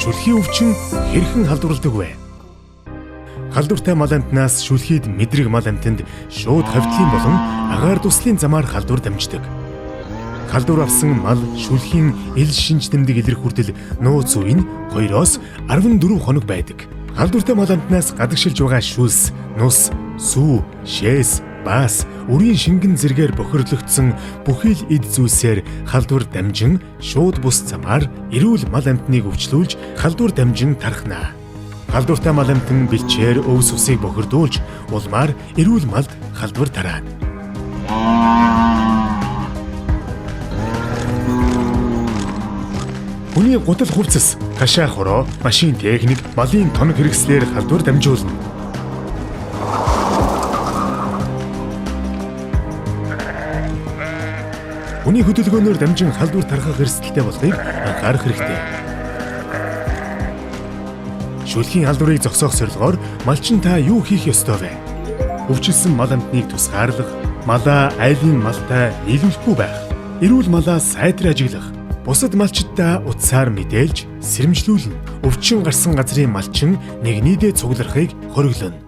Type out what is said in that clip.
шүлхийн өвчин хэрхэн халдварладаг вэ? Халдвартай мал амтнаас шүлхийд мэдрэг мал амтнд шууд хавьтлын болон агаар дуслын замаар халдвар дамждаг. Халдвар авсан мал шүлхийн ил шинж тэмдэг илрэх хүртэл нууц үе нь 2-оос 14 хоног байдаг. Халдвартай мал амтнаас гадагшилж байгаа шүлс, нус, сүү, шээс, баас, үрийн шингэн зэргээр бохирлогдсон бүхий л эд зүйлсээр халдвар дамжин шууд бус замаар эрүүл мал амтныг өвчлүүлж халдвар дамжин тархнаа. Халдвартай мал амтан бэлчээр өвс усыг бохирдуулж улмаар эрүүл малд халдвар тараана. Хүний гутал хувцас, хашаа хороо, машин техник, малын тоног хэрэгслээр халдвар дамжуулна. Хүний хөдөлгөөнөөр дамжин халдвар тархах эрсдэлтэй болохыг анхаарах хэрэгтэй. Шүлхийн халдварыг зогсоох зорилгоор малчин та юу хийх ёстой вэ? Өвчлсөн мал амтныг тусгаарлах, малаа айлын малтай нийлүүлэхгүй байх, эрүүл малаа сайтар ажиглах, бусад малчидтай утсаар мэдээлж, сэрэмжлүүлнэ. Өвчин гарсан газрын малчин нэг нийдээ цугларахыг хориглоно.